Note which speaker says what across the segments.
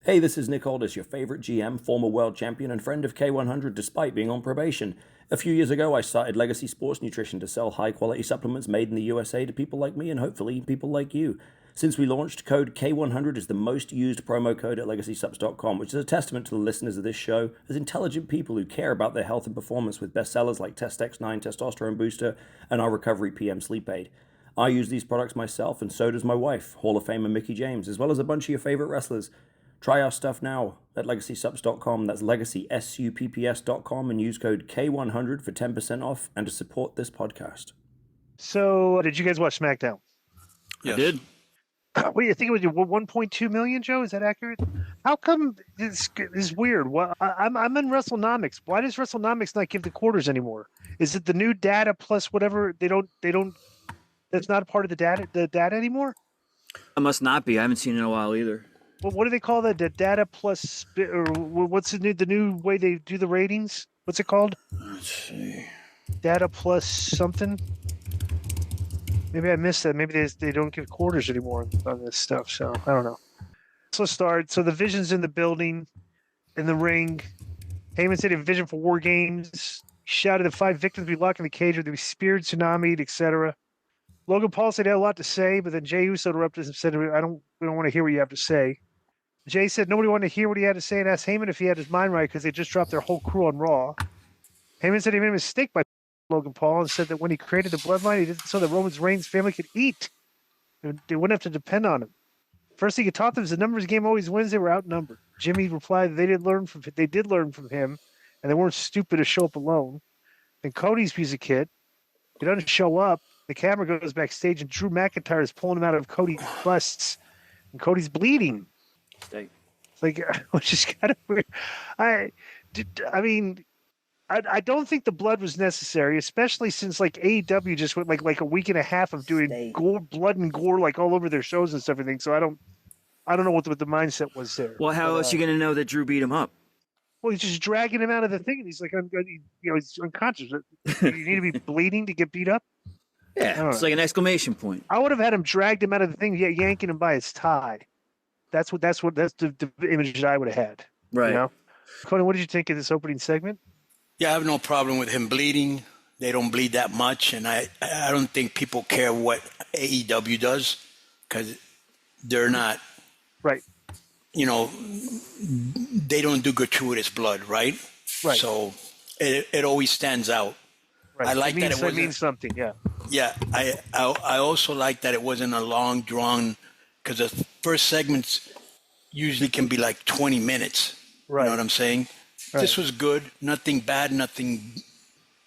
Speaker 1: Hey, this is Nick Aldis, your favorite GM, former world champion, and friend of K100 despite being on probation. A few years ago, I started Legacy Sports Nutrition to sell high-quality supplements made in the USA to people like me and hopefully people like you. Since we launched, code K100 is the most used promo code at LegacySups.com, which is a testament to the listeners of this show as intelligent people who care about their health and performance with bestsellers like Test X9 Testosterone Booster and our Recovery PM Sleep Aid. I use these products myself, and so does my wife, Hall of Famer Mickie James, as well as a bunch of your favorite wrestlers. Try our stuff now at LegacySups.com. That's LegacySupps.com, and use code K100 for 10% off and to support this podcast.
Speaker 2: So, did you guys watch SmackDown?
Speaker 3: Yes.
Speaker 4: I did.
Speaker 2: What do you think it was? 1.2 million, Joe? Is that accurate? How come this is weird? Well, I'm in WrestleNomics. Why does WrestleNomics not give the quarters anymore? Is it the new data plus whatever? They don't. That's not a part of the data anymore.
Speaker 4: It must not be. I haven't seen it in a while either.
Speaker 2: Well, what do they call that? The data plus, or what's the new way they do the ratings? What's it called?
Speaker 4: Let's see.
Speaker 2: Data plus something. Maybe I missed that. Maybe they don't give quarters anymore on this stuff. So I don't know. So let's start. So the Vision's in the building, in the ring. Heyman said he had a vision for War Games. He shouted the 5 victims be locked in the cage, or they be speared, tsunami'd, etc. Logan Paul said he had a lot to say, but then Jey Uso interrupted and said, we don't want to hear what you have to say. Jay said nobody wanted to hear what he had to say and asked Heyman if he had his mind right because they just dropped their whole crew on Raw. Heyman said he made a mistake by Logan Paul and said that when he created the bloodline, he did it so that Roman Reigns' family could eat. They wouldn't have to depend on him. First thing he taught them is the numbers game always wins. They were outnumbered. Jimmy replied that they did learn from him, and they weren't stupid to show up alone. And Cody's piece of kid, he doesn't show up. The camera goes backstage, and Drew McIntyre is pulling him out of Cody's busts, and Cody's bleeding. Like, which is kind of weird. I don't think the blood was necessary, especially since like AEW just went like a week and a half of doing blood and gore like all over their shows and everything. So I don't know what the mindset was there.
Speaker 4: Well, how else are you going to know that Drew beat him up?
Speaker 2: Well, he's just dragging him out of the thing, and he's like, he's unconscious. You need to be bleeding to get beat up.
Speaker 4: Yeah, it's like an exclamation point.
Speaker 2: I would have had him dragged him out of the thing, yanking him by his tie. That's the image that I would have had.
Speaker 4: Right.
Speaker 2: You know? Konnan, what did you think of this opening segment?
Speaker 3: Yeah, I have no problem with him bleeding. They don't bleed that much, and I don't think people care what AEW does because they're not.
Speaker 2: Right.
Speaker 3: They don't do gratuitous blood, right?
Speaker 2: Right.
Speaker 3: So it always stands out.
Speaker 2: Right.
Speaker 3: I like that it
Speaker 2: means something. Yeah.
Speaker 3: Yeah, I also like that it wasn't a long drawn because the first segments usually can be like 20 minutes.
Speaker 2: Right.
Speaker 3: You know what I'm saying?
Speaker 2: Right.
Speaker 3: This was good. Nothing bad. Nothing.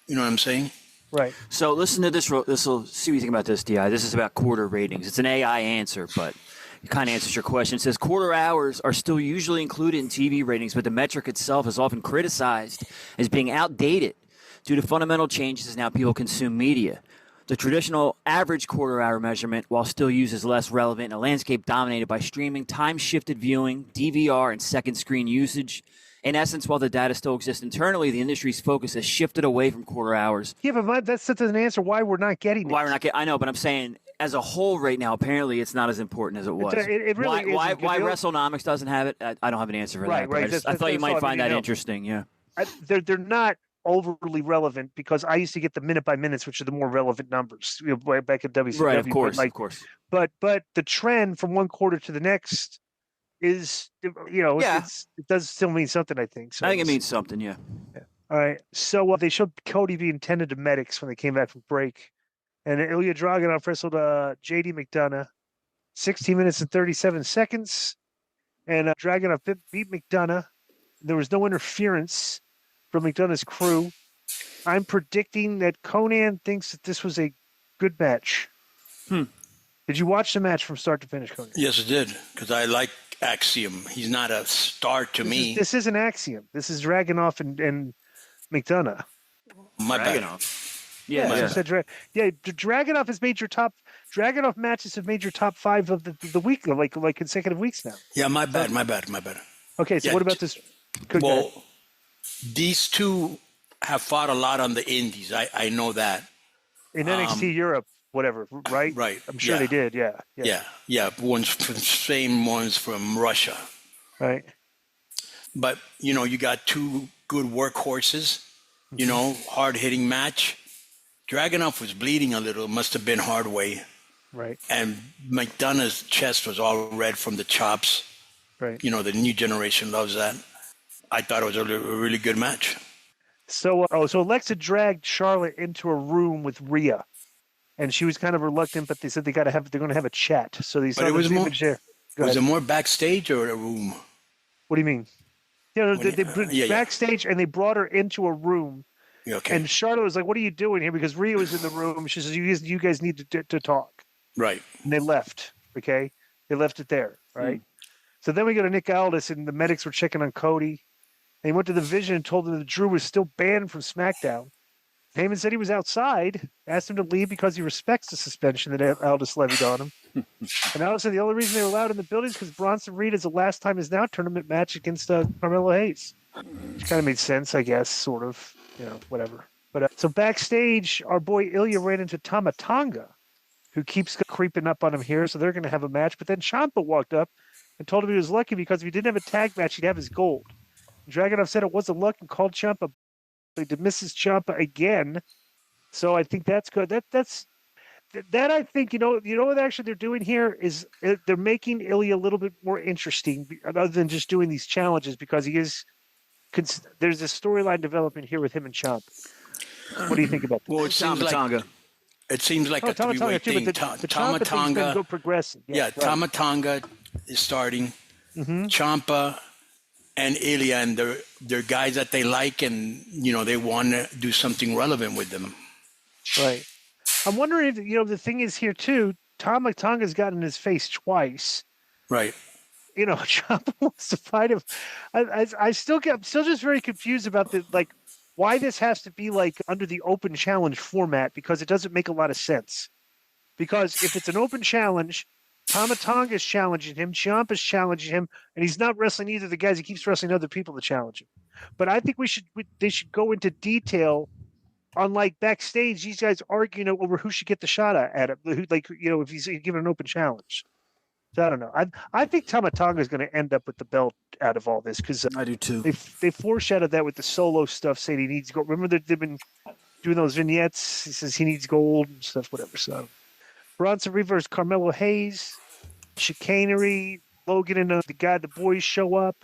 Speaker 3: You know what I'm saying?
Speaker 2: Right.
Speaker 4: So listen to this. This will see what you think about this, Di. This is about quarter ratings. It's an AI answer, but it kind of answers your question. It says quarter hours are still usually included in TV ratings, but the metric itself is often criticized as being outdated due to fundamental changes as now people consume media. The traditional average quarter-hour measurement, while still used, is less relevant in a landscape dominated by streaming, time-shifted viewing, DVR, and second-screen usage. In essence, while the data still exists internally, the industry's focus has shifted away from quarter hours.
Speaker 2: Yeah, but that doesn't answer why we're not getting it.
Speaker 4: Why we're not getting? I know, but I'm saying as a whole right now, apparently it's not as important as it was.
Speaker 2: It really
Speaker 4: why WrestleNomics doesn't have it? I don't have an answer for that.
Speaker 2: Right.
Speaker 4: I thought you might find that interesting. Yeah.
Speaker 2: They're not overly relevant because I used to get the minute by minutes, which are the more relevant numbers back at WCW.
Speaker 4: Right, of course.
Speaker 2: But the trend from one quarter to the next is, it does still mean something, I think. So
Speaker 4: I think it means something, yeah.
Speaker 2: All right. So they showed Cody being tended to medics when they came back from break. And Ilya Dragunov wrestled J.D. McDonough 16 minutes and 37 seconds. And Dragunov beat McDonough. There was no interference from McDonough's crew. I'm predicting that Konnan thinks that this was a good match. Did you watch the match from start to finish, Konnan?
Speaker 3: Yes, I did, because I like Axiom. He's not a star to me.
Speaker 2: This isn't Axiom. This is Dragunov and McDonough.
Speaker 3: My bad.
Speaker 4: Yeah.
Speaker 2: Dragunov has made your top. Dragunov matches have made your top 5 of the week, like consecutive weeks now.
Speaker 3: Yeah, my bad.
Speaker 2: Okay, so what about this?
Speaker 3: These two have fought a lot on the indies. I know that.
Speaker 2: In NXT Europe, whatever, right?
Speaker 3: Right.
Speaker 2: I'm sure they did, yeah.
Speaker 3: Yeah. One's from Spain, one's from Russia.
Speaker 2: Right.
Speaker 3: But, you got two good workhorses, hard-hitting match. Dragunov was bleeding a little. It must have been hard way.
Speaker 2: Right.
Speaker 3: And McDonough's chest was all red from the chops.
Speaker 2: Right.
Speaker 3: The new generation loves that. I thought it was a really good match.
Speaker 2: So, so Alexa dragged Charlotte into a room with Rhea, and she was kind of reluctant, but they said they're going to have a chat. So they saw this image there.
Speaker 3: Was it more backstage or a room?
Speaker 2: What do you mean? They backstage, and they brought her into a room.
Speaker 3: Okay.
Speaker 2: And Charlotte was like, "What are you doing here?" Because Rhea was in the room. She says, "You guys need to talk."
Speaker 3: Right.
Speaker 2: And they left. Okay, they left it there. Right. So then we go to Nick Aldis, and the medics were checking on Cody. And he went to the Vision and told them that Drew was still banned from SmackDown. Heyman said he was outside, asked him to leave because he respects the suspension that Aldis levied on him. And Aldis said the only reason they were allowed in the building is because Bronson Reed is the last time is now tournament match against Carmelo Hayes. Which kind of made sense, I guess, sort of, whatever. But so backstage, our boy Ilya ran into Tama Tonga, who keeps creeping up on him here, so they're going to have a match. But then Ciampa walked up and told him he was lucky because if he didn't have a tag match, he'd have his gold. Dragunov said it wasn't luck and called Ciampa. He dismisses Ciampa again. So I think that's good. That I think, what actually they're doing here is they're making Ilya a little bit more interesting other than just doing these challenges because there's a storyline developing here with him and Ciampa. What do you think about that?
Speaker 3: Well, it seems like a three-way thing. Tama Tonga
Speaker 2: go progressing.
Speaker 3: Yeah, right. Tama Tonga is starting. Ciampa and Ilya, and they're guys that they like, and they want to do something relevant with them.
Speaker 2: Right. I'm wondering if the thing is here too. Tama Tonga's gotten in his face twice.
Speaker 3: Right.
Speaker 2: Ciampa wants to fight him. I'm still just very confused about why this has to be under the open challenge format because it doesn't make a lot of sense. Because if it's an open challenge, Tama Tonga's challenging him, Ciampa's challenging him, and he's not wrestling either of the guys. He keeps wrestling other people to challenge him. But I think they should go into detail on backstage. These guys arguing over who should get the shot at him. If he's given an open challenge. So I don't know. I think Tama Tonga is going to end up with the belt out of all this because
Speaker 4: I do too.
Speaker 2: They foreshadowed that with the solo stuff, saying he needs gold. Remember that they've been doing those vignettes. He says he needs gold and stuff, whatever. So Bronson Reed versus Carmelo Hayes, chicanery. Logan and the boys show up.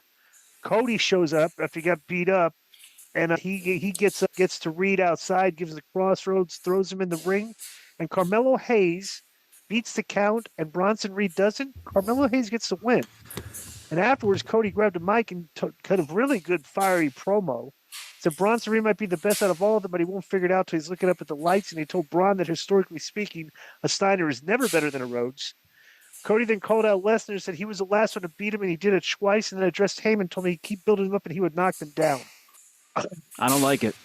Speaker 2: Cody shows up after he got beat up, and he gets to Reed outside, gives the crossroads, throws him in the ring, and Carmelo Hayes beats the count, and Bronson Reed doesn't. Carmelo Hayes gets the win. And afterwards, Cody grabbed a mic and kind of really good, fiery promo. Said Bronson Reed might be the best out of all of them, but he won't figure it out till he's looking up at the lights. And he told Braun that historically speaking, a Steiner is never better than a Rhodes. Cody then called out Lesnar and said he was the last one to beat him, and he did it twice. And then addressed Heyman and told me he'd keep building him up and he would knock them down.
Speaker 4: I don't like it.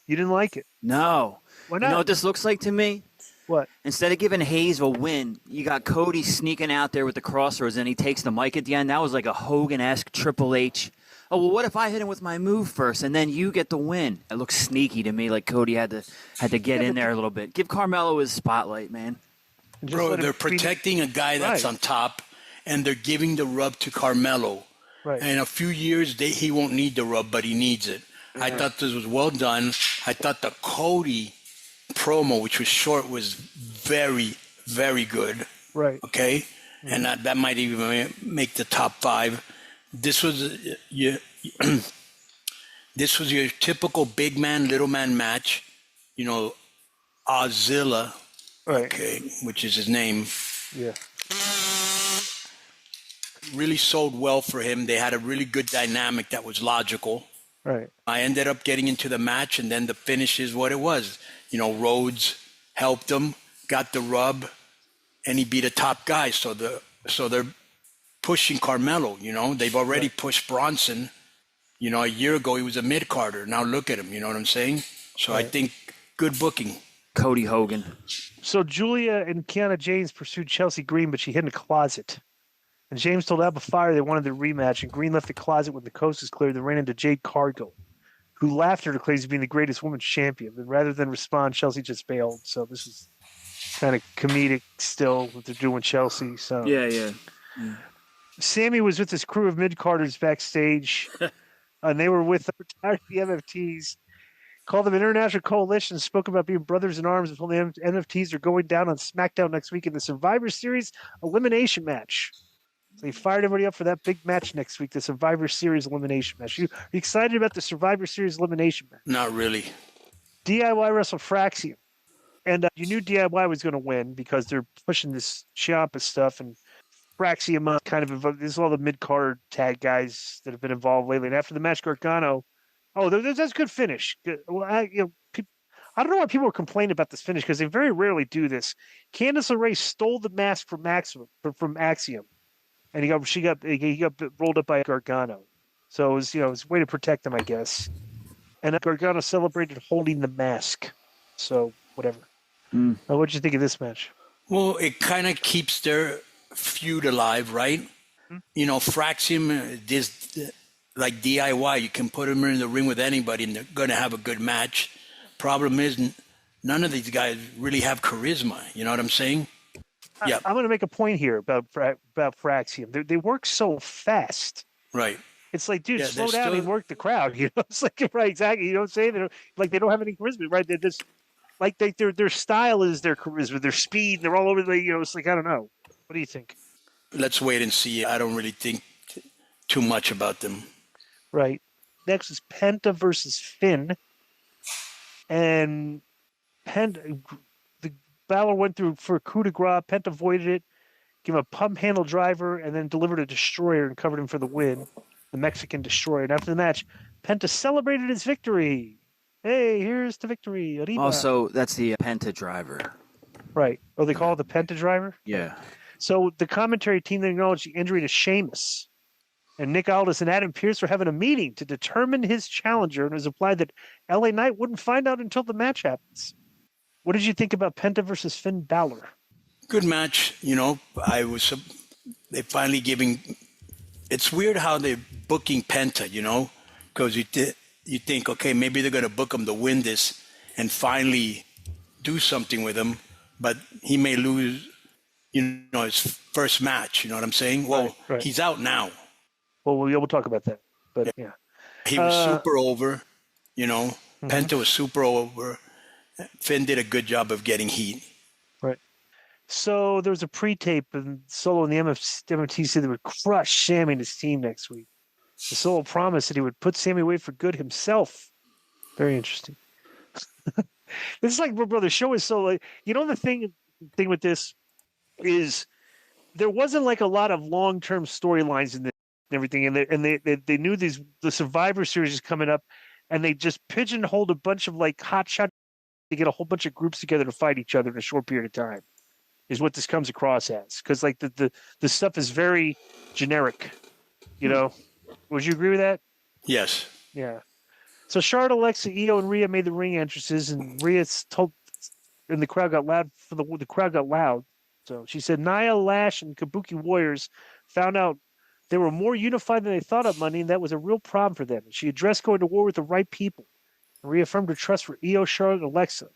Speaker 2: You didn't like it?
Speaker 4: No.
Speaker 2: Why not?
Speaker 4: You know what this looks like to me?
Speaker 2: What?
Speaker 4: Instead of giving Hayes a win, you got Cody sneaking out there with the crossroads, and he takes the mic at the end. That was like a Hogan-esque Triple H. Oh, well, what if I hit him with my move first, and then you get the win? It looks sneaky to me, like Cody had to get in there a little bit. Give Carmelo his spotlight, man.
Speaker 3: Bro, they're protecting a guy that's on top, and they're giving the rub to Carmelo.
Speaker 2: Right.
Speaker 3: And in a few years, he won't need the rub, but he needs it. Yeah. I thought this was well done. I thought the Cody promo, which was short, was very, very good.
Speaker 2: Right.
Speaker 3: Okay? Mm-hmm. And that might even make the top 5. This was your typical big man, little man match. Ozilla,
Speaker 2: right.
Speaker 3: Okay, which is his name.
Speaker 2: Yeah.
Speaker 3: Really sold well for him. They had a really good dynamic that was logical.
Speaker 2: Right.
Speaker 3: I ended up getting into the match, and then the finish is what it was. Rhodes helped him, got the rub, and he beat a top guy. So they're pushing Carmelo. They've already pushed Bronson. A year ago he was a mid-carder. Now look at him. You know what I'm saying? So I think good booking.
Speaker 4: Cody Hogan.
Speaker 2: So Julia and Kiana James pursued Chelsea Green, but she hid in a closet. And James told Alba Fire they wanted the rematch, and Green left the closet when the coast was cleared, then ran into Jade Cargill, who laughed at her claims of being the greatest women's champion. But rather than respond, Chelsea just bailed. So this is kind of comedic still what they're doing with Chelsea. So
Speaker 4: Yeah.
Speaker 2: Sammy was with his crew of mid-carders backstage, and they were with the MFTs. Called them International Coalition, spoke about being brothers in arms until the NFTs are going down on SmackDown next week in the Survivor Series elimination match. So he fired everybody up for that big match next week, the Survivor Series elimination match. Are you excited about the Survivor Series elimination match?
Speaker 3: Not really.
Speaker 2: DIY wrestled Fraxium. And you knew DIY was going to win because they're pushing this Ciampa stuff, and Fraxium kind of involved. This is all the mid-card tag guys that have been involved lately. And after the match, Gargano, that's a good finish. Well, I don't know why people were complaining about this finish because they very rarely do this. Candice LeRae stole the mask from Axiom, and he got rolled up by Gargano. So it was a way to protect them, I guess. And Gargano celebrated holding the mask. So whatever. What did you think of this match?
Speaker 3: Well, it kind of keeps their feud alive, right? Fraxium is like DIY. You can put them in the ring with anybody, and they're going to have a good match. Problem is, none of these guys really have charisma. You know what I'm saying? Yeah.
Speaker 2: I'm going to make a point here about Fraxium. They work so fast.
Speaker 3: Right.
Speaker 2: It's like, dude, slow down and work the crowd. It's like, right, exactly. You know what I'm saying? They don't have any charisma, right? They're just like their style is their charisma, their speed. They're all over the. It's like, I don't know. What do you think?
Speaker 3: Let's wait and see. I don't really think too much about them.
Speaker 2: Right. Next is Penta versus Finn, and the Balor went through for a coup de grace. Penta avoided it, gave him a pump handle driver, and then delivered a destroyer and covered him for the win. The Mexican destroyer. And after the match, Penta celebrated his victory. Hey, here's the victory. Arriba.
Speaker 4: Also, that's the Penta driver.
Speaker 2: Right. Oh, they call it the Penta driver?
Speaker 4: Yeah.
Speaker 2: So the commentary team then acknowledged the injury to Sheamus. And Nick Aldis and Adam Pearce were having a meeting to determine his challenger, and it was implied that LA Knight wouldn't find out until the match happens. What did you think about Penta versus Finn Balor?
Speaker 3: Good match. They finally giving. It's weird how they're booking Penta, because you think, okay, maybe they're going to book him to win this and finally do something with him, but he may lose, his first match. You know what I'm saying? Well,
Speaker 2: right.
Speaker 3: He's out now.
Speaker 2: Well, we'll talk about that. But yeah.
Speaker 3: He was super over, Penta was super over. Finn did a good job of getting heat.
Speaker 2: Right. So there was a pre-tape, and Solo and the MFT said they would crush Sammy and his team next week. The Solo promised that he would put Sammy away for good himself. Very interesting. This is like, bro, the show is so like, the thing with this is there wasn't like a lot of long-term storylines in this and everything, and they knew the Survivor Series is coming up, and they just pigeonholed a bunch of like hotshot to get a whole bunch of groups together to fight each other in a short period of time. Is what this comes across as, because like the stuff is very generic. Would you agree with that?
Speaker 3: Yes.
Speaker 2: Yeah. So Charlotte, Alexa, Io, and Rhea made the ring entrances, and Rhea told, and the crowd got loud. The crowd got loud. So she said Nia, Lash, and Kabuki Warriors found out they were more unified than they thought on Monday, and that was a real problem for them. And she addressed going to war with the right people, and reaffirmed her trust for Io, Charlotte, and Alexa.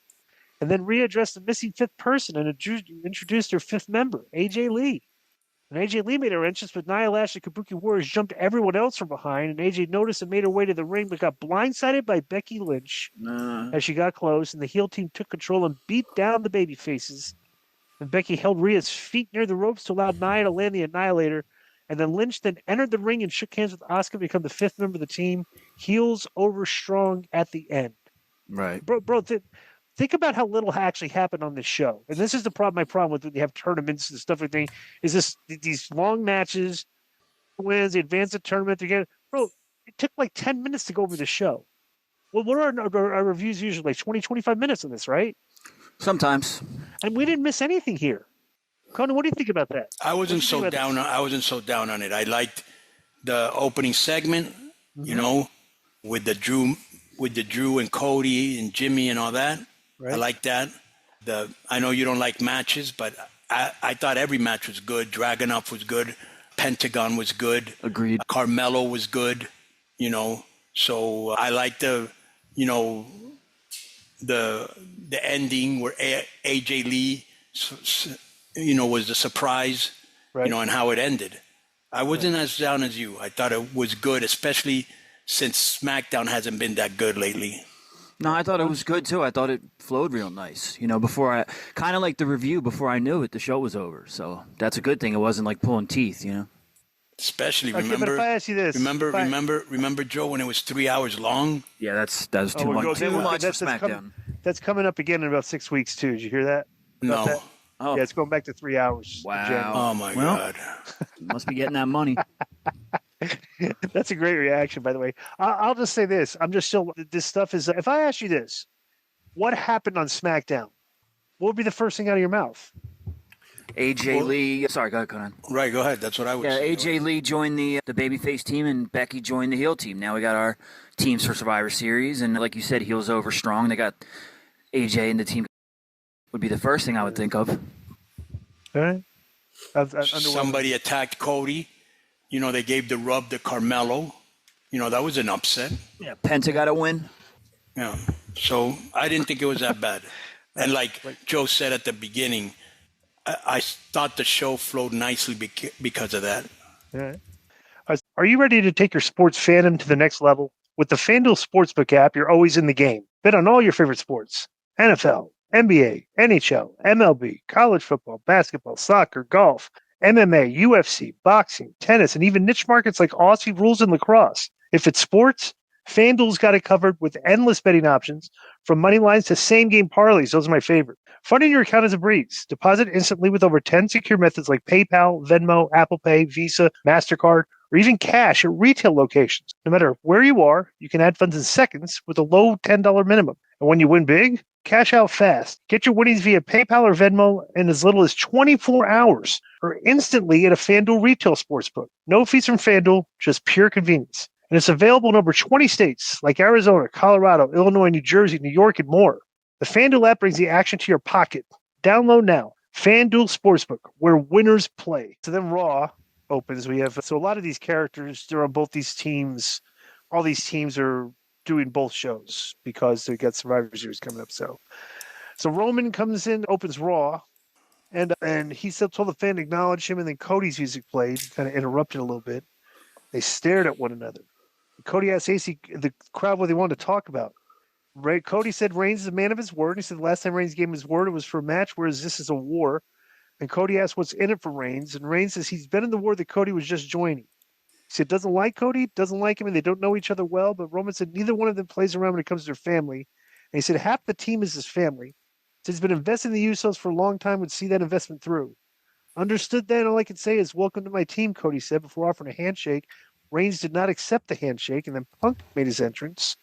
Speaker 2: And then Rhea addressed the missing fifth person and introduced her fifth member, AJ Lee. And AJ Lee made her entrance, but Nia Lash and Kabuki Warriors jumped everyone else from behind, and AJ noticed and made her way to the ring, but got blindsided by Becky Lynch as she got close, and the heel team took control and beat down the baby faces. And Becky held Rhea's feet near the ropes to allow Nia to land the Annihilator, and then Lynch then entered the ring and shook hands with Asuka to become the fifth member of the team. Heels over strong at the end.
Speaker 4: Right.
Speaker 2: Bro, think about how little actually happened on this show. And this is my problem with when you have tournaments and stuff like that, is these long matches, wins, they advance the tournament, bro, it took like 10 minutes to go over the show. Well, what are our reviews usually? Like 20, 25 minutes on this, right?
Speaker 4: Sometimes.
Speaker 2: And we didn't miss anything here. Konnan, what do you think about that?
Speaker 3: I wasn't so down on it. I liked the opening segment, with the Drew and Cody and Jimmy and all that. Right. I like that. I know you don't like matches, but I thought every match was good. Dragunov was good. Pentagon was good.
Speaker 4: Agreed.
Speaker 3: Carmelo was good. So I like the ending where AJ Lee, was the surprise,
Speaker 2: right.
Speaker 3: And how it ended. I wasn't as down as you. I thought it was good, especially since SmackDown hasn't been that good lately.
Speaker 4: No, I thought it was good too. I thought it flowed real nice. Before I kind of like the review before I knew it, the show was over. So that's a good thing. It wasn't like pulling teeth.
Speaker 3: Especially
Speaker 2: Okay, but if I ask you this,
Speaker 3: remember Joe, when it was 3 hours long?
Speaker 4: Yeah, that was too much. Too much for SmackDown.
Speaker 2: That's coming up again in about 6 weeks too. Did you hear that?
Speaker 3: No.
Speaker 2: That?
Speaker 4: Oh.
Speaker 2: Yeah, it's going back to 3 hours.
Speaker 4: Wow.
Speaker 3: Oh my God.
Speaker 4: Must be getting that money.
Speaker 2: That's a great reaction, by the way. I'll just say this. I'm just still, this stuff is, if I ask you this, what happened on SmackDown? What would be the first thing out of your mouth?
Speaker 4: AJ Lee. Sorry, go ahead, Konnan.
Speaker 3: Right, go ahead. That's what I would say.
Speaker 4: AJ Lee joined the babyface team, and Becky joined the heel team. Now we got our teams for Survivor Series, and like you said, heels over strong. They got AJ and the team. Would be the first thing I would think of.
Speaker 2: All right.
Speaker 3: Somebody attacked Cody. They gave the rub to Carmelo. That was an upset.
Speaker 4: Yeah, Penta got a win.
Speaker 3: Yeah. So I didn't think it was that bad. And like Joe said at the beginning, I thought the show flowed nicely because of that.
Speaker 2: All right. Are you ready to take your sports fandom to the next level? With the FanDuel Sportsbook app, you're always in the game. Bet on all your favorite sports. NFL, NBA, NHL, MLB, college football, basketball, soccer, golf, MMA, UFC, boxing, tennis, and even niche markets like Aussie rules and lacrosse. If it's sports, FanDuel's got it covered with endless betting options, from money lines to same-game parlays. Those are my favorite. Funding your account is a breeze. Deposit instantly with over 10 secure methods like PayPal, Venmo, Apple Pay, Visa, MasterCard, or even cash at retail locations. No matter where you are, you can add funds in seconds with a low $10 minimum. And when you win big, cash out fast. Get your winnings via PayPal or Venmo in as little as 24 hours or instantly at a FanDuel retail sportsbook. No fees from FanDuel, just pure convenience. And it's available in over 20 states like Arizona, Colorado, Illinois, New Jersey, New York, and more. The FanDuel app brings the action to your pocket. Download now. FanDuel Sportsbook, where winners play. So then Raw opens. So a lot of these characters, they're on both these teams. All these teams are doing both shows because they got Survivor Series coming up. So Roman comes in, opens Raw, and he still told the fan to acknowledge him, and then Cody's music played, kind of interrupted a little bit. They stared at one another. Cody asked AC, the crowd, what they wanted to talk about. Cody said Reigns is a man of his word. He said the last time Reigns gave him his word, it was for a match, whereas this is a war. And Cody asked what's in it for Reigns, and Reigns says he's been in the war that Cody was just joining. He said doesn't like Cody, doesn't like him, and they don't know each other well, but Roman said neither one of them plays around when it comes to their family. And he said half the team is his family. He said he's been investing in the Usos for a long time, would see that investment through. Understood that, all I can say is welcome to my team, Cody said before offering a handshake. Reigns did not accept the handshake, and then Punk made his entrance.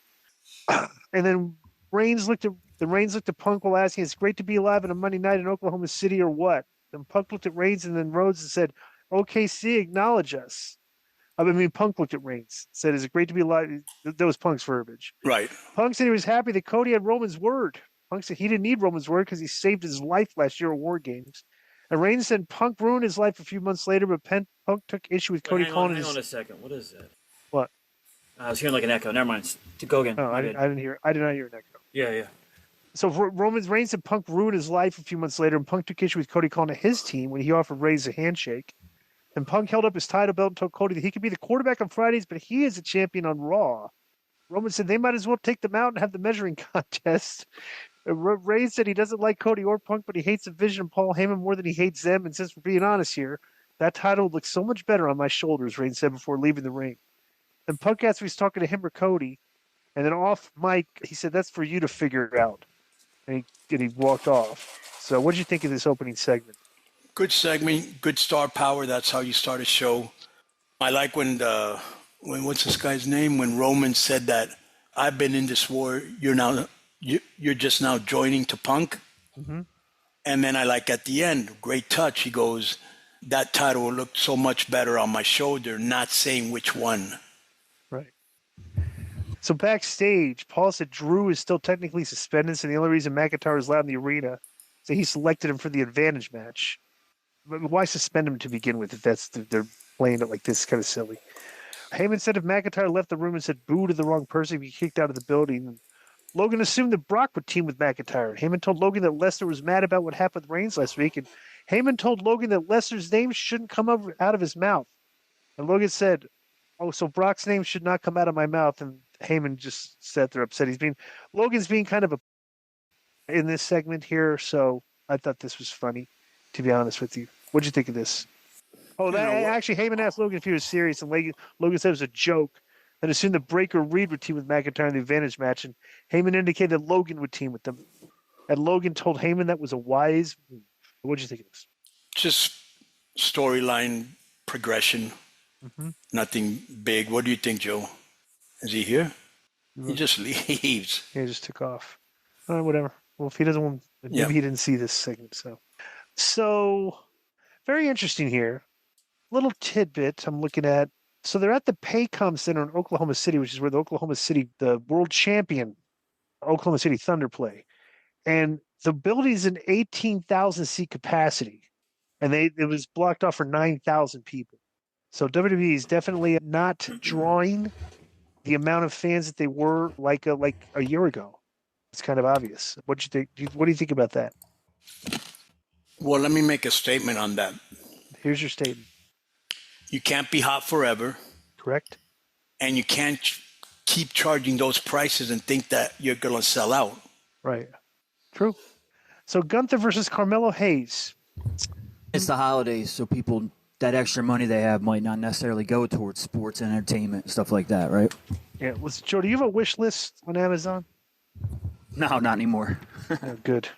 Speaker 2: And then Reigns looked at Punk while asking, "It's great to be alive on a Monday night in Oklahoma City, or what?" Then Punk looked at Reigns and then Rhodes and said, "OKC, acknowledge us." Punk looked at Reigns, said, "Is it great to be alive?" That was Punk's verbiage.
Speaker 3: Right.
Speaker 2: Punk said he was happy that Cody had Roman's word. Punk said he didn't need Roman's word because he saved his life last year at War Games. And Reigns said Punk ruined his life a few months later, but Punk took issue with Cody calling
Speaker 4: hang on a second. What is that?
Speaker 2: What?
Speaker 4: I was hearing like an echo. Never mind. Go again.
Speaker 2: No, I did not hear an echo.
Speaker 4: Yeah.
Speaker 2: So Reigns said Punk ruined his life a few months later, and Punk took issue with Cody calling it his team when he offered Reigns a handshake. And Punk held up his title belt and told Cody that he could be the quarterback on Fridays, but he is a champion on Raw. Roman said they might as well take them out and have the measuring contest. Reigns said he doesn't like Cody or Punk, but he hates the Vision and Paul Heyman more than he hates them. And since we're being honest here, that title looks so much better on my shoulders, Reigns said before leaving the ring. And Punk asked if he's talking to him or Cody. And then off mic, he said, "That's for you to figure it out." And he walked off. So what did you think of this opening segment?
Speaker 3: Good segment, good star power. That's how you start a show. I like when what's this guy's name? When Roman said that I've been in this war. You're just now joining to Punk.
Speaker 2: Mm-hmm.
Speaker 3: And then I like at the end, great touch. He goes, "That title will look so much better on my shoulder," not saying which one.
Speaker 2: Right. So backstage, Paul said Drew is still technically suspended, so the only reason McIntyre is allowed in the arena is that he selected him for the advantage match. But why suspend him to begin with if they're playing it like this? Kind of silly. Heyman said if McIntyre left the room and said boo to the wrong person, he'd be kicked out of the building. Logan assumed that Brock would team with McIntyre. Heyman told Logan that Lesnar was mad about what happened with Reigns last week, and Heyman told Logan that Lesnar's name shouldn't come out of his mouth. And Logan said, "Oh, so Brock's name should not come out of my mouth." And Heyman just said they're upset. Logan's being kind of a in this segment here, so I thought this was funny, to be honest with you. What'd you think of this? Oh, actually, Heyman asked Logan if he was serious, and Logan said it was a joke. And assumed that Breaker Reed would team with McIntyre in the Advantage match, and Heyman indicated that Logan would team with them. And Logan told Heyman that was a wise move. What'd you think of this?
Speaker 3: Just storyline progression.
Speaker 2: Mm-hmm.
Speaker 3: Nothing big. What do you think, Joe? Is he here? He just leaves.
Speaker 2: Yeah, he just took off. Whatever. Well, if he doesn't want, maybe he didn't see this segment. So very interesting here. Little tidbit I'm looking at. So they're at the Paycom Center in Oklahoma City, which is where the world champion, Oklahoma City Thunder play. And the building's an 18,000 seat capacity. And it was blocked off for 9,000 people. So WWE is definitely not drawing the amount of fans that they were like a year ago. It's kind of obvious. What do you think? What do you think about that?
Speaker 3: Well, let me make a statement on that.
Speaker 2: Here's your statement.
Speaker 3: You can't be hot forever.
Speaker 2: Correct.
Speaker 3: And you can't keep charging those prices and think that you're going to sell out.
Speaker 2: Right. True. So Gunther versus Carmelo Hayes.
Speaker 4: It's the holidays, so people, that extra money they have might not necessarily go towards sports and entertainment, stuff like that, right?
Speaker 2: Yeah. Joe, do you have a wish list on Amazon?
Speaker 4: No, not anymore.
Speaker 2: Oh, good.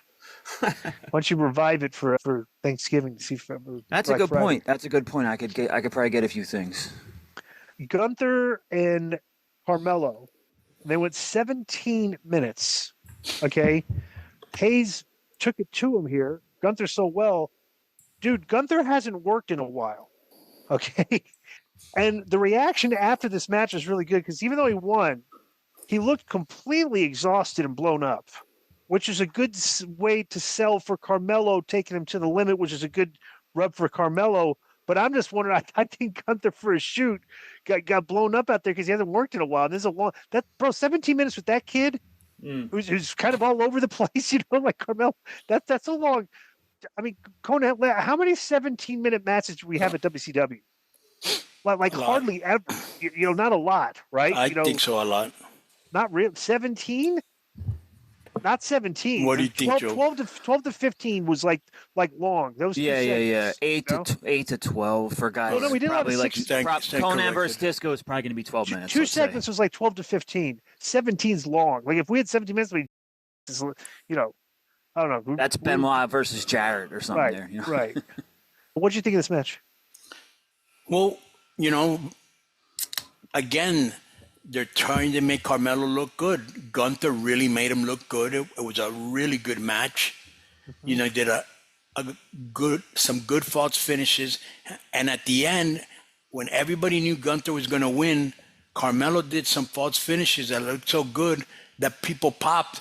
Speaker 2: Why don't you revive it for Thanksgiving?
Speaker 4: That's a good point. That's a good point. I could probably get a few things.
Speaker 2: Gunther and Carmelo, they went 17 minutes. Okay, Hayes took it to him here. Gunther so well, dude. Gunther hasn't worked in a while. Okay, and the reaction after this match was really good because even though he won, he looked completely exhausted and blown up, which is a good way to sell for Carmelo, taking him to the limit, which is a good rub for Carmelo. But I'm just wondering, I think Gunther for a shoot got blown up out there because he hasn't worked in a while. There's 17 minutes with that kid who's kind of all over the place, like Carmelo. That's a long. I mean, Konnan, how many 17-minute matches do we have at WCW? Like hardly ever. Not a lot, right?
Speaker 3: I think so, a lot.
Speaker 2: Not real. 17. Not 17.
Speaker 3: What do you think, Joe?
Speaker 2: 12 to 15 was like long. Those
Speaker 4: yeah. 8 to 12 for guys.
Speaker 2: No, we didn't
Speaker 4: probably
Speaker 2: have
Speaker 4: like Konnan versus
Speaker 3: corrected.
Speaker 4: Disco is probably going to be 12 minutes.
Speaker 2: Two segments was like 12 to 15. 17's long. Like if we had 17 minutes, I don't know.
Speaker 4: That's Benoit versus Jarrett or something there.
Speaker 2: Right. What did you think of this match?
Speaker 3: Well, again, they're trying to make Carmelo look good. Gunther really made him look good. It was a really good match. Mm-hmm. Did some good false finishes. And at the end, when everybody knew Gunther was going to win, Carmelo did some false finishes that looked so good that people popped,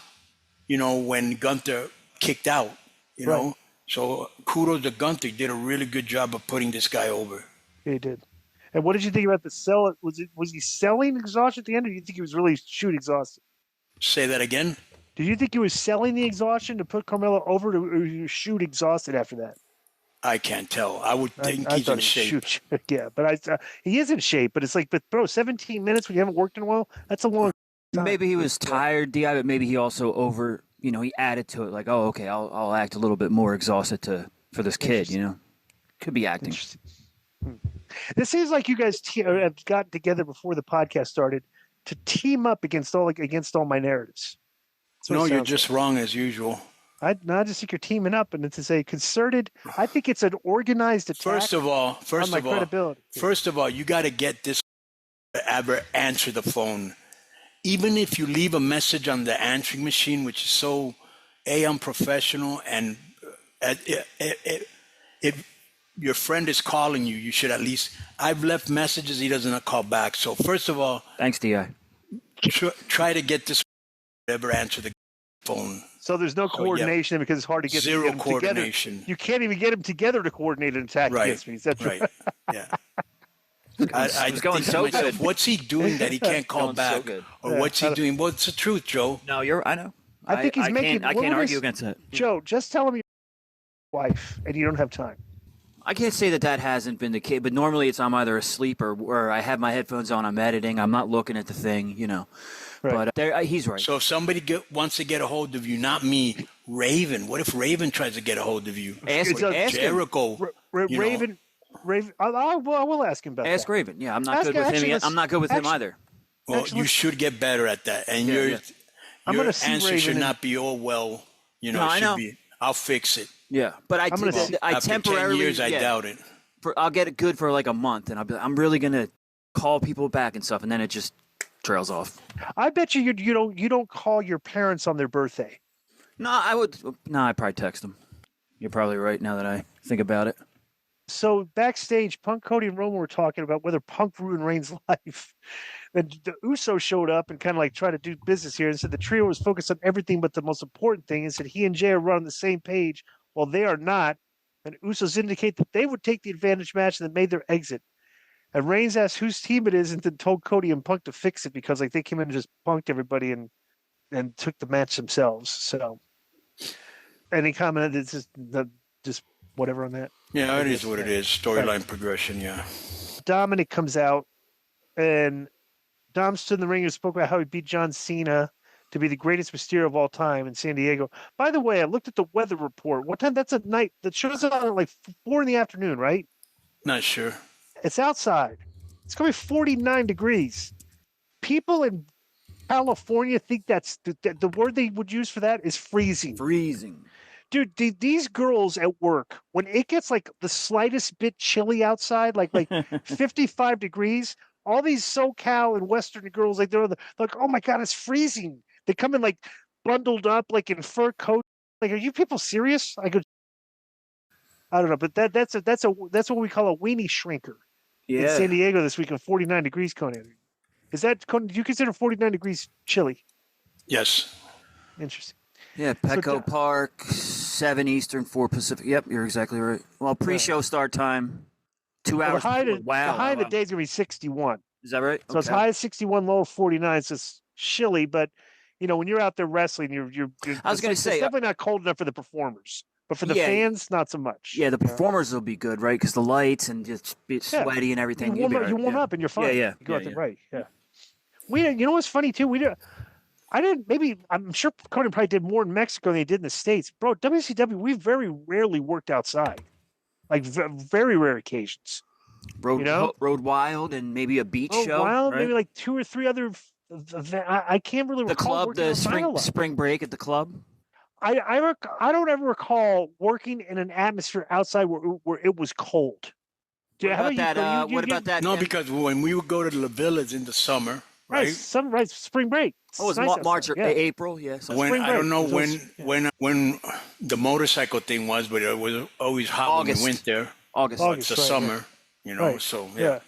Speaker 3: when Gunther kicked out, know. So kudos to Gunther. He did a really good job of putting this guy over.
Speaker 2: Yeah, he did. And what did you think about the sell? Was he selling exhaustion at the end, or do you think he was really shoot exhausted?
Speaker 3: Say that again?
Speaker 2: Did you think he was selling the exhaustion to put Carmelo over, or he was shoot exhausted after that?
Speaker 3: I can't tell. I would think he's in shape.
Speaker 2: Yeah, but he is in shape. But it's like, bro, 17 minutes when you haven't worked in a while, that's a long time.
Speaker 4: Maybe he was tired, Di, but maybe he also he added to it. Like, oh, okay, I'll act a little bit more exhausted for this kid. Could be acting.
Speaker 2: This seems like you guys have gotten together before the podcast started to team up against all my narratives.
Speaker 3: No, you're just wrong as usual.
Speaker 2: I just think you're teaming up, and it's a concerted. I think it's an organized attack.
Speaker 3: First of all,
Speaker 2: credibility.
Speaker 3: First of all, you got to get this to ever answer the phone, even if you leave a message on the answering machine, which is so unprofessional, and if your friend is calling you, you should at least. I've left messages, he doesn't call back. So first of all,
Speaker 4: thanks, Di.
Speaker 3: Try to get this to ever answer the phone.
Speaker 2: So there's no coordination because it's hard to get
Speaker 3: zero
Speaker 2: them
Speaker 3: coordination.
Speaker 2: Together. You can't even get them together to coordinate an attack against me. Is that
Speaker 3: right? Yeah.
Speaker 4: I was going so
Speaker 3: myself,
Speaker 4: good.
Speaker 3: What's he doing that he can't call back?
Speaker 4: So
Speaker 3: or what's he doing? Well, it's the truth, Joe.
Speaker 4: No, I know.
Speaker 2: I think he's making.
Speaker 4: I can't argue against that.
Speaker 2: Joe, just tell him your wife, and you don't have time.
Speaker 4: I can't say that hasn't been the case, but normally it's I'm either asleep or I have my headphones on, I'm editing, I'm not looking at the thing,
Speaker 2: Right.
Speaker 4: But he's right.
Speaker 3: So if somebody wants to get a hold of you, not me, Raven. What if Raven tries to get a hold of you?
Speaker 4: Ask him.
Speaker 3: Jericho.
Speaker 2: Raven. I will ask him about that.
Speaker 4: Ask Raven. Yeah, I'm not
Speaker 2: Ask
Speaker 4: good
Speaker 2: him.
Speaker 4: with him
Speaker 2: Actually,
Speaker 4: yet. I'm not good with him
Speaker 2: actually-
Speaker 4: either.
Speaker 3: Well,
Speaker 2: Actually,
Speaker 3: you should get better at that. And
Speaker 4: Yeah,
Speaker 3: your
Speaker 4: yeah.
Speaker 2: I'm
Speaker 3: your
Speaker 2: gonna see
Speaker 3: answer
Speaker 2: Raven
Speaker 3: should
Speaker 2: and-
Speaker 3: not be all well.
Speaker 4: No, I
Speaker 3: it should
Speaker 4: know.
Speaker 3: be. I'll fix it.
Speaker 4: Yeah, but
Speaker 2: I'm gonna see-
Speaker 4: I
Speaker 3: After
Speaker 4: temporarily
Speaker 3: 10 years, I doubt it.
Speaker 4: I'll get it good for like a month, and I'm really gonna call people back and stuff, and then it just trails off.
Speaker 2: I bet you don't call your parents on their birthday.
Speaker 4: No, I would. No, I'd probably text them. You're probably right now that I think about it.
Speaker 2: So backstage, Punk, Cody, and Roman were talking about whether Punk ruined Reigns' life. And the Usos showed up and kind of like tried to do business here and said the trio was focused on everything but the most important thing, and said he and Jay are on the same page. Well, they are not. And Usos indicate that they would take the advantage match and then made their exit. And Reigns asked whose team it is and then told Cody and Punk to fix it because like they came in and just punked everybody and took the match themselves. So, and he commented it's just whatever on that.
Speaker 3: Yeah, it is what it is. Storyline progression, yeah.
Speaker 2: Dominic comes out, and Dom stood in the ring and spoke about how he beat John Cena to be the greatest Mysterio of all time in San Diego. By the way, I looked at the weather report. What time? That's at night. The show's on at like 4 in the afternoon, right?
Speaker 3: Not sure.
Speaker 2: It's outside. It's going to be 49 degrees. People in California think that's the word they would use for that is freezing.
Speaker 4: Freezing.
Speaker 2: Dude, these girls at work, when it gets like the slightest bit chilly outside, like 55 degrees, all these SoCal and Western girls, like they're like, oh my God, it's freezing. They come in like bundled up, like in fur coats. Like, are you people serious? I don't know, but that's what we call a weenie shrinker in San Diego this week of 49 degrees, Conan. Is that, Conan, do you consider 49 degrees chilly?
Speaker 3: Yes.
Speaker 2: Interesting.
Speaker 4: Yeah, Petco Park, 7 Eastern, 4 Pacific. Yep, you're exactly right. Well, pre-show start time, 2 hours.
Speaker 2: The high
Speaker 4: Wow.
Speaker 2: of the day is going to be 61.
Speaker 4: Is that right?
Speaker 2: So it's high as 61, low of 49. So it's chilly, but when you're out there wrestling, you're
Speaker 4: I was going to say,
Speaker 2: it's definitely not cold enough for the performers, but for the fans, not so much.
Speaker 4: Yeah, the performers will be good, right? Because the lights and just be sweaty and everything.
Speaker 2: You warm up and you're fine.
Speaker 4: Yeah.
Speaker 2: You go out there, right? Yeah. What's funny too? I'm sure Conan probably did more in Mexico than he did in the States. Bro, WCW, we very rarely worked outside. Like very rare occasions.
Speaker 4: Road Wild and maybe a beach show.
Speaker 2: Wild,
Speaker 4: right?
Speaker 2: maybe like 2 or 3 other. I can't really recall.
Speaker 4: The spring break at the club.
Speaker 2: I don't ever recall working in an atmosphere outside where it was cold.
Speaker 4: What about that?
Speaker 3: No, because when we would go to the villas in the summer, right?
Speaker 2: Spring break.
Speaker 4: Oh, it's
Speaker 2: nice
Speaker 4: March or April, yes.
Speaker 3: I don't know when the motorcycle thing was, but it was always hot
Speaker 4: August.
Speaker 3: when we went there.
Speaker 4: August.
Speaker 3: It's the summer, so yeah.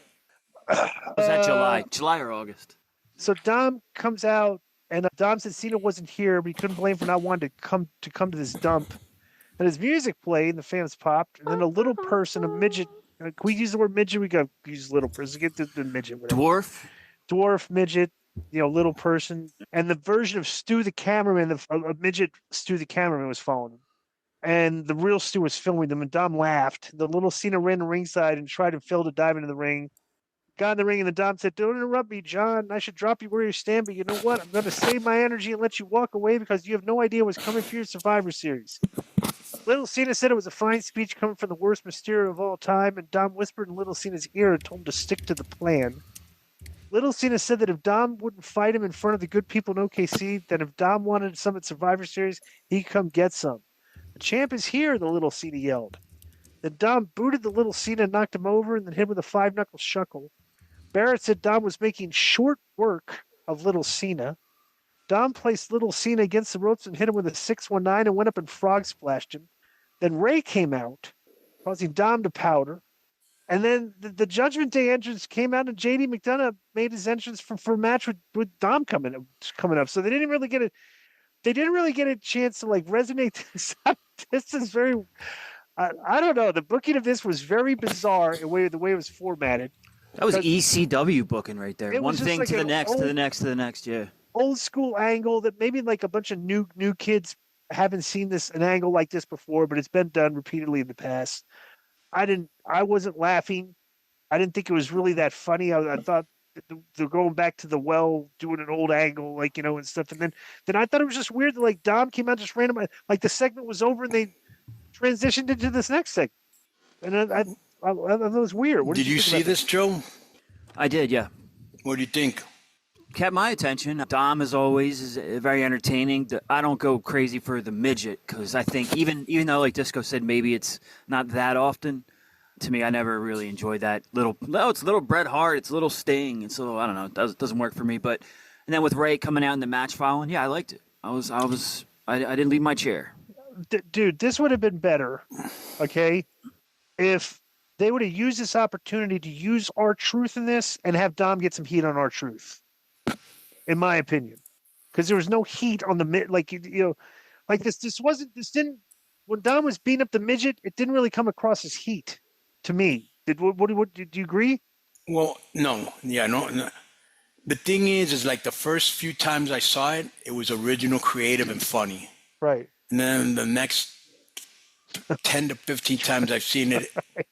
Speaker 4: Was that July or August?
Speaker 2: So Dom comes out, and Dom said Cena wasn't here, but he couldn't blame for not wanting to come to this dump. And his music played, and the fans popped. And then a little person, a midget. Can we use the word midget? We got to use little person. Get the midget. Whatever. Dwarf, midget, little person. And the version of Stu the cameraman, a midget Stu the cameraman was following him. And the real Stu was filming them, and Dom laughed. The little Cena ran to ringside and tried to Phil to dive into the ring. Got in the ring, and the Dom said, "Don't interrupt me, John. I should drop you where you stand, but you know what? I'm going to save my energy and let you walk away because you have no idea what's coming for your Survivor Series." Little Cena said it was a fine speech coming from the worst Mysterio of all time, and Dom whispered in Little Cena's ear and told him to stick to the plan. Little Cena said that if Dom wouldn't fight him in front of the good people in OKC, then if Dom wanted some at Survivor Series, he'd come get some. "The champ is here," the Little Cena yelled. Then Dom booted the Little Cena and knocked him over and then hit him with a 5-knuckle shuckle. Barrett said Dom was making short work of Little Cena. Dom placed Little Cena against the ropes and hit him with a 619 and went up and frog splashed him. Then Ray came out, causing Dom to powder. And then the Judgment Day entrance came out, and JD McDonough made his entrance for a match with Dom coming up. So they didn't really get a chance to like resonate. This is very, I don't know. The booking of this was very bizarre the way it was formatted.
Speaker 4: That was ECW booking right there. One thing
Speaker 2: like
Speaker 4: to the next, to the next, to the next. Yeah.
Speaker 2: Old school angle that maybe like a bunch of new kids haven't seen an angle like this before, but it's been done repeatedly in the past. I wasn't laughing. I didn't think it was really that funny. I thought they're going back to the well, doing an old angle, like, and stuff. And then I thought it was just weird that like Dom came out just random, like the segment was over and they transitioned into this next segment. And I thought it was weird. What
Speaker 3: did you see this, Joe?
Speaker 4: I did, yeah.
Speaker 3: What do you think?
Speaker 4: Kept my attention. Dom, as always, is very entertaining. I don't go crazy for the midget because I think even though, like Disco said, maybe it's not that often, to me, I never really enjoyed that little. No, it's a little Bret Hart. It's a little Sting. It's a little, I don't know. It doesn't work for me. But and then with Ray coming out in the match following, yeah, I liked it. I didn't leave my chair.
Speaker 2: Dude, this would have been better, okay, if they would have used this opportunity to use R-Truth in this and have Dom get some heat on R-Truth, in my opinion, because there was no heat on the mid, like like this didn't when Dom was beating up the midget, it didn't really come across as heat to me. Do you agree?
Speaker 3: Well, no. Yeah, no. The thing is like the first few times I saw it, it was original, creative, and funny.
Speaker 2: Right.
Speaker 3: And then the next 10 to 15 times I've seen it,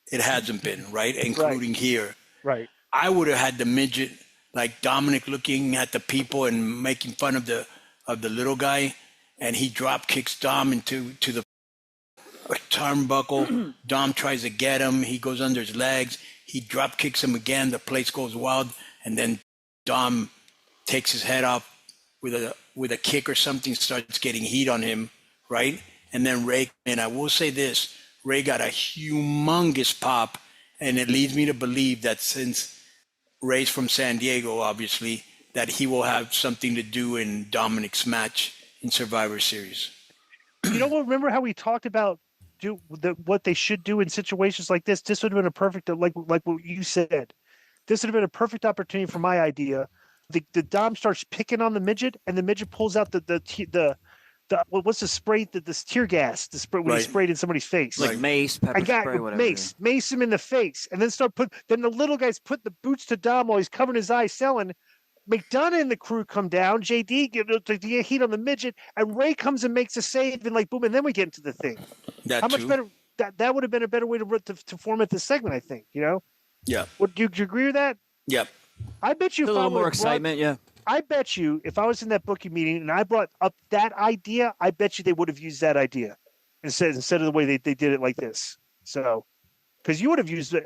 Speaker 3: it hasn't been, right? Including here.
Speaker 2: Right.
Speaker 3: I would have had the midget, like Dominic looking at the people and making fun of the little guy, and he drop kicks Dom into the turnbuckle. Dom tries to get him. He goes under his legs. He drop kicks him again. The place goes wild, and then Dom takes his head off with a kick or something, starts getting heat on him, right? And then Ray, and I will say this, Ray got a humongous pop, and it leads me to believe that since Ray's from San Diego, obviously, that he will have something to do in Dominic's match in Survivor Series.
Speaker 2: Remember how we talked about what they should do in situations like this? This would have been a perfect, like what you said. This would have been a perfect opportunity for my idea. The Dom starts picking on the midget, and the midget pulls out the what's the spray? This tear gas, the spray when he sprayed in somebody's face,
Speaker 4: like mace, pepper spray, whatever.
Speaker 2: Mace him in the face, and then Then the little guys put the boots to Dom while he's covering his eyes, selling. McDonough and the crew come down. JD get heat on the midget, and Ray comes and makes a save, and like boom, and then we get into the thing. How much better? That would have been a better way to format this segment, I think.
Speaker 3: Yeah.
Speaker 2: Do you agree with that?
Speaker 3: Yep.
Speaker 2: I bet you
Speaker 4: a little more excitement, yeah.
Speaker 2: I bet you if I was in that booking meeting and I brought up that idea, I bet you they would have used that idea instead of the way they did it like this. So, because you would have used it,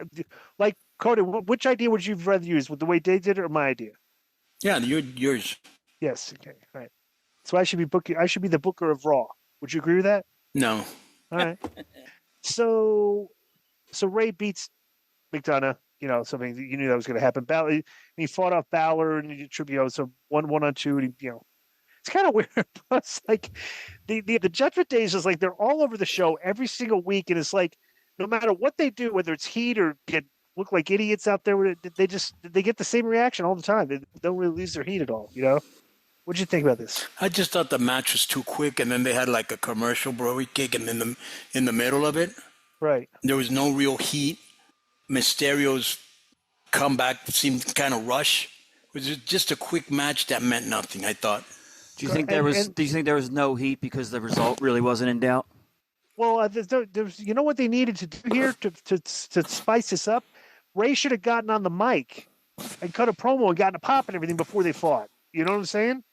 Speaker 2: like Cody, which idea would you rather use, with the way they did it or my idea?
Speaker 3: Yeah, yours.
Speaker 2: Yes. Okay. Right. So I should be the booker of Raw. Would you agree with that?
Speaker 3: No.
Speaker 2: All right. So Ray beats McDonough. Something you knew that was going to happen. Balor, he fought off Balor, and so 1-1-2, and it's kind of weird. It's like the Judgment Days is like they're all over the show every single week, and it's like no matter what they do, whether it's heat or look like idiots out there, they get the same reaction all the time. They don't really lose their heat at all. What'd you think about this?
Speaker 3: I just thought the match was too quick, and then they had like a commercial Broly kick, and then in the middle of it,
Speaker 2: right,
Speaker 3: there was no real heat. Mysterio's comeback seemed kind of rushed. It was just a quick match that meant nothing, I thought.
Speaker 4: Do you think there was no heat because the result really wasn't in doubt?
Speaker 2: Well, there's what they needed to do here to spice this up? Ray should have gotten on the mic and cut a promo and gotten a pop and everything before they fought. You know what I'm saying?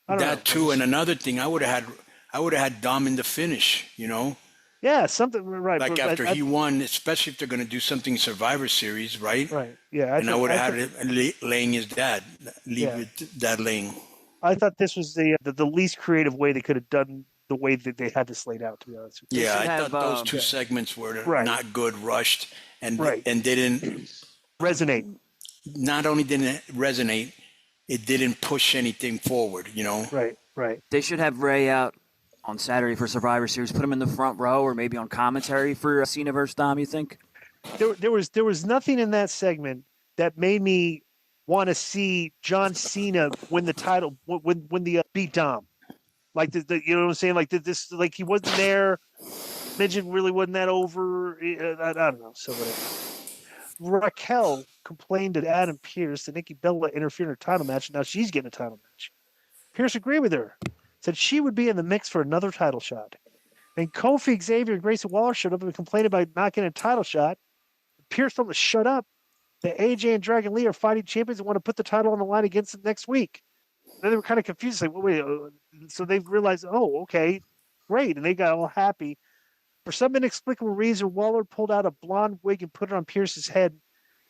Speaker 3: That too, and another thing, I would have had Dom in the finish,
Speaker 2: Yeah, something right.
Speaker 3: Like after he won, especially if they're going to do something Survivor Series, right?
Speaker 2: Right. Yeah.
Speaker 3: I would have had it laying his dad, dad laying.
Speaker 2: I thought this was the least creative way they could have done the way that they had this laid out. To be honest with you.
Speaker 3: Yeah, I thought those two segments were not good, rushed, and didn't
Speaker 2: resonate.
Speaker 3: Not only didn't it resonate, it didn't push anything forward.
Speaker 2: Right.
Speaker 4: They should have Ray out on Saturday for Survivor Series. Put him in the front row, or maybe on commentary for Cena versus Dom. You think?
Speaker 2: There was nothing in that segment that made me want to see John Cena win the title, win the beat Dom. Like you know what I'm saying? Like this, like he wasn't there. Midget really wasn't that over. I don't know. So whatever. Raquel complained to Adam Pearce that Nikki Bella interfered in her title match, and now she's getting a title match. Pearce agreed with her. Said she would be in the mix for another title shot. And Kofi, Xavier, and Grayson Waller showed up and complained about not getting a title shot. Pierce told them to shut up. That AJ and Dragon Lee are fighting champions and want to put the title on the line against them next week. And then they were kind of confused, like, well, wait. So they realized, oh, okay, great. And they got all happy. For some inexplicable reason, Waller pulled out a blonde wig and put it on Pierce's head,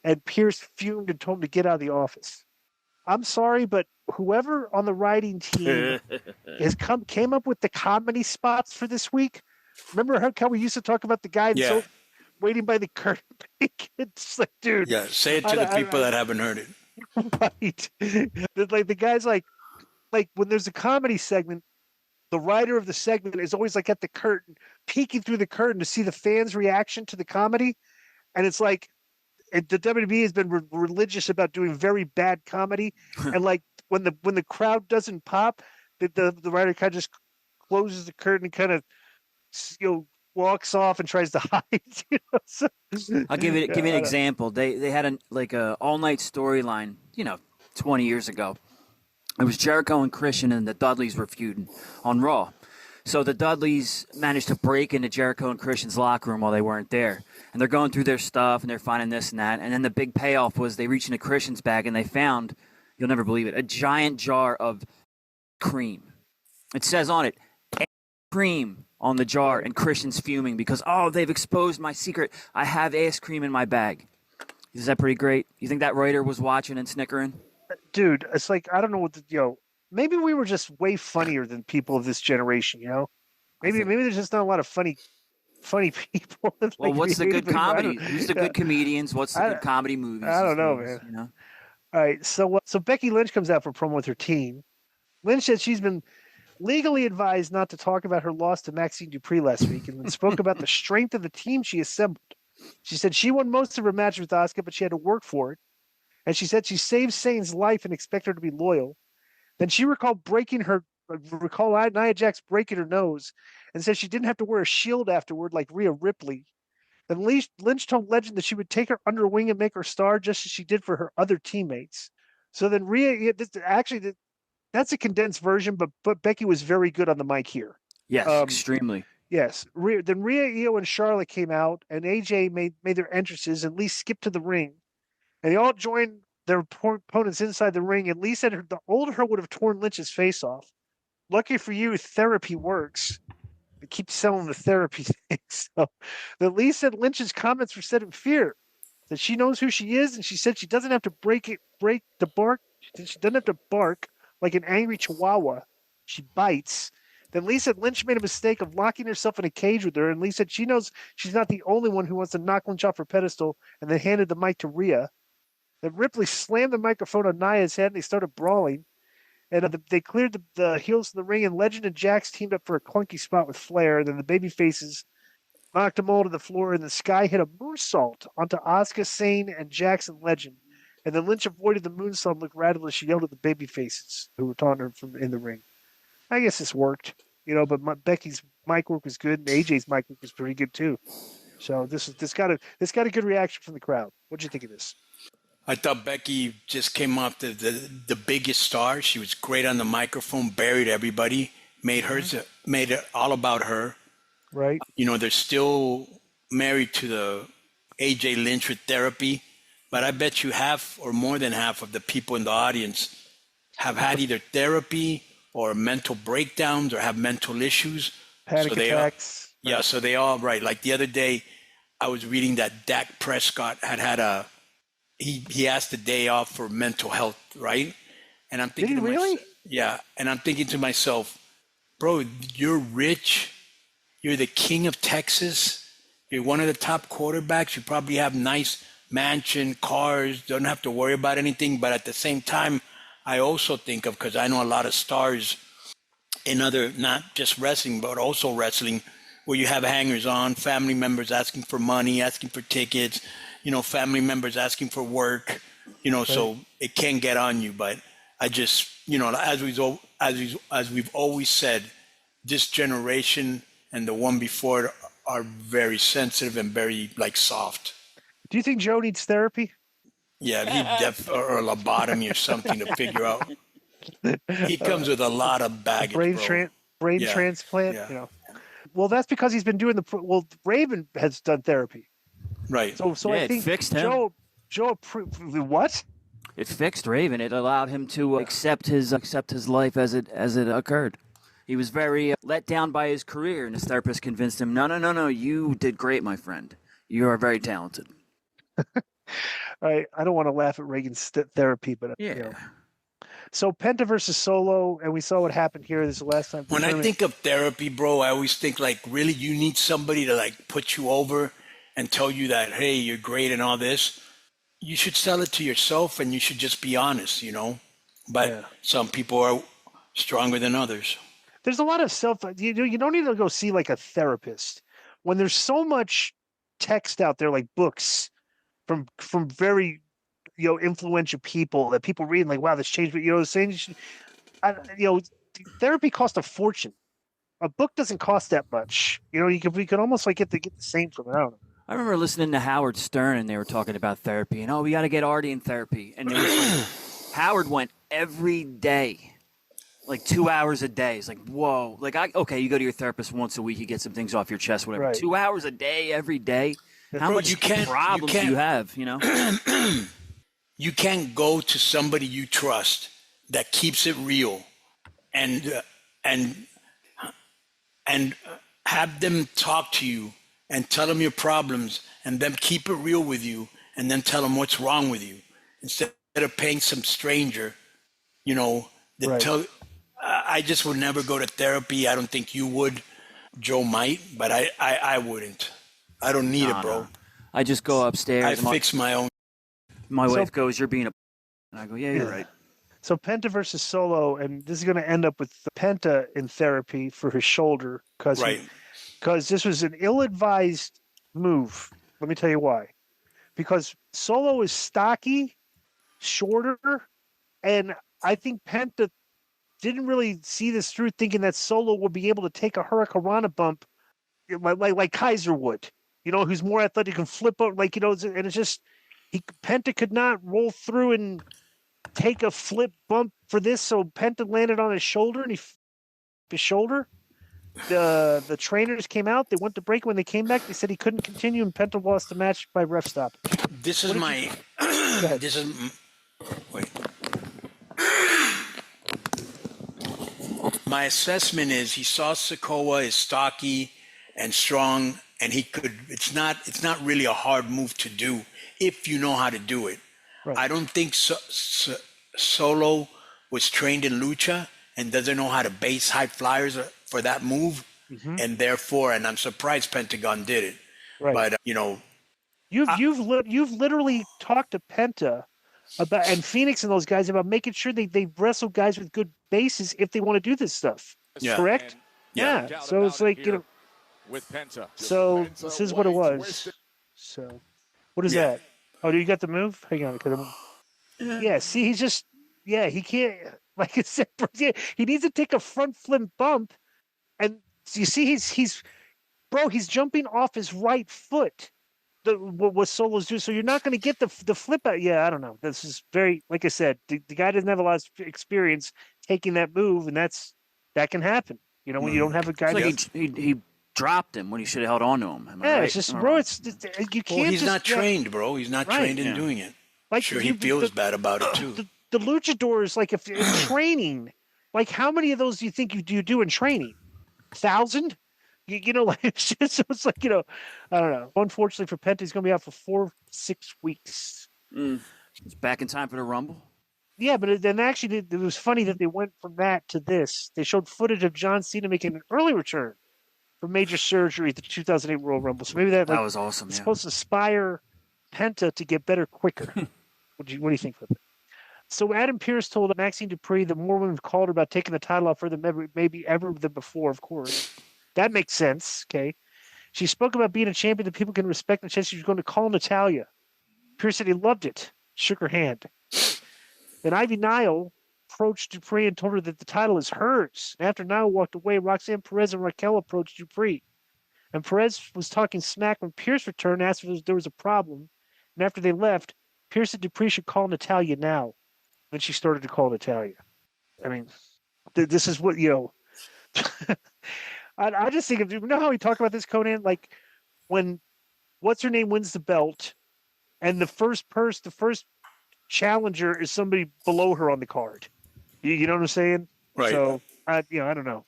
Speaker 2: and Pierce fumed and told him to get out of the office. I'm sorry, but whoever on the writing team came up with the comedy spots for this week. Remember how we used to talk about the guy waiting by the curtain? It's like, dude.
Speaker 3: Yeah, say it to the people that haven't heard it.
Speaker 2: Right. Like the guy's like when there's a comedy segment, the writer of the segment is always like at the curtain, peeking through the curtain to see the fans' reaction to the comedy. And it's like the WWE has been religious about doing very bad comedy. And like when the crowd doesn't pop, the writer kind of just closes the curtain and kind of, walks off and tries to hide. So,
Speaker 4: I'll give you an example. They had a all night storyline, 20 years ago. It was Jericho and Christian and the Dudleys were feuding on Raw. So the Dudleys managed to break into Jericho and Christian's locker room while they weren't there. And they're going through their stuff and they're finding this and that. And then the big payoff was they reached into Christian's bag and they found, you'll never believe it, a giant jar of cream. It says on it, cream on the jar, and Christian's fuming because, they've exposed my secret. I have ice cream in my bag. Is that pretty great? You think that writer was watching and snickering?
Speaker 2: Dude, it's like, I don't know what maybe we were just way funnier than people of this generation, Maybe there's just not a lot of funny people.
Speaker 4: Well, what's the good comedy? Who's the good comedians? What's the good comedy movies?
Speaker 2: I don't know, man. All right, so Becky Lynch comes out for promo with her team. Lynch said she's been legally advised not to talk about her loss to Maxine Dupree last week and spoke about the strength of the team she assembled. She said she won most of her matches with Asuka, but she had to work for it. And she said she saved Sane's life and expected her to be loyal. Then she recalled Nia Jax breaking her nose and said she didn't have to wear a shield afterward like Rhea Ripley. Then Lynch told Legend that she would take her under her wing and make her star just as she did for her other teammates. So then that's a condensed version, but Becky was very good on the mic here.
Speaker 4: Yes, extremely.
Speaker 2: Yes. Then Rhea, Io, and Charlotte came out, and AJ made their entrances and Lee skipped to the ring. And they all joined their opponents inside the ring. And Lee said the older her would have torn Lynch's face off. Lucky for you, therapy works. They keep selling the therapy thing. So the Lee said Lynch's comments were said in fear. That she knows who she is, and she said she doesn't have to break the bark. She doesn't have to bark like an angry chihuahua. She bites. Then Lee said Lynch made a mistake of locking herself in a cage with her, and Lee said she knows she's not the only one who wants to knock Lynch off her pedestal, and then handed the mic to Rhea. Then Ripley slammed the microphone on Nia's head, and they started brawling. And they cleared the heels of the ring, and Legend and Jax teamed up for a clunky spot with Flair. Then the baby faces knocked them all to the floor, and the Sky hit a moonsault onto Asuka, Sane, and Jax and Legend. And then Lynch avoided the moonsault and looked rattled as she yelled at the baby faces who were taunting her from in the ring. I guess this worked, but Becky's mic work was good, and AJ's mic work was pretty good too. So this got a good reaction from the crowd. What'd you think of this?
Speaker 3: I thought Becky just came off the biggest star. She was great on the microphone, buried everybody, made it all about her.
Speaker 2: Right.
Speaker 3: They're still married to the AJ Lynch with therapy, but I bet you half or more than half of the people in the audience have had either therapy or mental breakdowns or have mental issues.
Speaker 2: Panic attacks.
Speaker 3: So they all, right. Like the other day, I was reading that Dak Prescott had he asked a day off for mental health, right? And I'm thinking,
Speaker 2: did he really?
Speaker 3: And I'm thinking to myself, bro, you're rich. You're the king of Texas. You're one of the top quarterbacks. You probably have nice mansion, cars, don't have to worry about anything. But at the same time, I also think of, because I know a lot of stars in other, not just wrestling, but also wrestling, where you have hangers on, family members asking for money, asking for tickets, family members asking for work, so it can get on you. But I just, as we've always said, this generation and the one before it are very sensitive and very soft.
Speaker 2: Do you think Joe needs therapy?
Speaker 3: Yeah, or a lobotomy or something to figure out. He comes with a lot of baggage.
Speaker 2: Brain transplant.
Speaker 3: Yeah.
Speaker 2: Well, that's because he's been doing Raven has done therapy.
Speaker 3: Right.
Speaker 2: So
Speaker 4: Yeah,
Speaker 2: I think
Speaker 4: it fixed him.
Speaker 2: Joe, what?
Speaker 4: It fixed Raven. It allowed him to accept his life as it occurred. He was very let down by his career, and his therapist convinced him, no, you did great, my friend. You are very talented.
Speaker 2: I don't want to laugh at Reagan's therapy, but
Speaker 4: Yeah.
Speaker 2: you know. So Penta versus Solo, and we saw what happened here. This is the last time.
Speaker 3: When I think of therapy, bro, I always think like, really, you need somebody to like put you over and tell you that, hey, you're great and all this. You should sell it to yourself, and you should just be honest, you know. But some people are stronger than others.
Speaker 2: There's a lot of you don't need to go see like a therapist when there's so much text out there, like books from very influential people that people read, like, wow, this changed. But saying therapy costs a fortune. A book doesn't cost that much. We could almost like get the same from it. I don't know.
Speaker 4: I remember listening to Howard Stern, and they were talking about therapy, and we got to get Artie in therapy. And Howard went every day, like 2 hours a day. It's like, whoa. Like, okay, you go to your therapist once a week, you get some things off your chest, whatever. Right. 2 hours a day, every day. How much problems do you have,
Speaker 3: You can't go to somebody you trust that keeps it real and have them talk to you and tell them your problems and then keep it real with you and then tell them what's wrong with you instead of paying some stranger, I just would never go to therapy. I don't think you would. Joe might, but I wouldn't. I don't need it, bro.
Speaker 4: No. I just go upstairs.
Speaker 3: I fix my own.
Speaker 4: My wife goes, "You're being a," and I go, "Yeah, you're right."
Speaker 2: So Penta versus Solo, and this is going to end up with Penta in therapy for his shoulder because this was an ill-advised move. Let me tell you why. Because Solo is stocky, shorter, and I think Penta didn't really see this through, thinking that Solo will be able to take a Hurricanrana bump like Kaiser would, who's more athletic and flip out, and it's just Penta could not roll through and take a flip bump for this, so Penta landed on his shoulder, and his shoulder. The trainers came out. They went to break. When they came back, they said he couldn't continue, and Penta lost the match by ref stop.
Speaker 3: This is my. Wait. My assessment is he saw Sikoa is stocky and strong, and he could. It's not really a hard move to do if you know how to do it. Right. I don't think Solo was trained in lucha and doesn't know how to base high flyers for that move, and therefore, and I'm surprised Pentagon did it. Right. But
Speaker 2: you've literally talked to Penta about, and Phoenix and those guys, about making sure they wrestle guys with good bases if they want to do this stuff. Yeah. Correct? Yeah. So it's like
Speaker 5: with Penta.
Speaker 2: So this is what it was. So what is that? Oh, do you got the move? Hang on. Yeah, see, he's just, he can't, like I said, he needs to take a front flip bump. And you see, he's jumping off his right foot, what Solo's doing. So you're not going to get the flip out. Yeah, I don't know. This is very, like I said, the guy doesn't have a lot of experience taking that move, and that can happen. When you don't have a guy.
Speaker 4: It's like he dropped him when he should have held on to him. Am I right?
Speaker 2: It's just, bro, you can't.
Speaker 3: Well, he's not trained, bro. He's not trained in doing it. Like, sure, he feels bad about it too.
Speaker 2: The luchadors, like, if in training, like, how many of those do you think you do in training? 1,000? Like, it's like, I don't know. Unfortunately for Penta, he's going to be out for 4-6 weeks.
Speaker 4: It's back in time for the Rumble.
Speaker 2: Yeah, but then actually, it was funny that they went from that to this. They showed footage of John Cena making an early return for major surgery at the 2008 Royal Rumble. So maybe that
Speaker 4: was awesome.
Speaker 2: It's supposed to inspire Penta to get better quicker. What do you think of it? So Adam Pearce told Maxine Dupree that more women called her about taking the title off her than maybe ever than before, of course. That makes sense, okay? She spoke about being a champion that people can respect, and said she was going to call Natalya. Pearce said he loved it, shook her hand. Then Ivy Nile approached Dupree and told her that the title is hers. And after Nile walked away, Roxanne Perez and Raquel approached Dupree. And Perez was talking smack when Pearce returned and asked if there was a problem. And after they left, Pearce said Dupree should call Natalya now. Then she started to call Natalya. I mean, this is what, I just think of, you know how we talk about this, Conan? Like when what's her name wins the belt, and the first challenger is somebody below her on the card. You know what I'm saying?
Speaker 3: Right.
Speaker 2: So I don't know.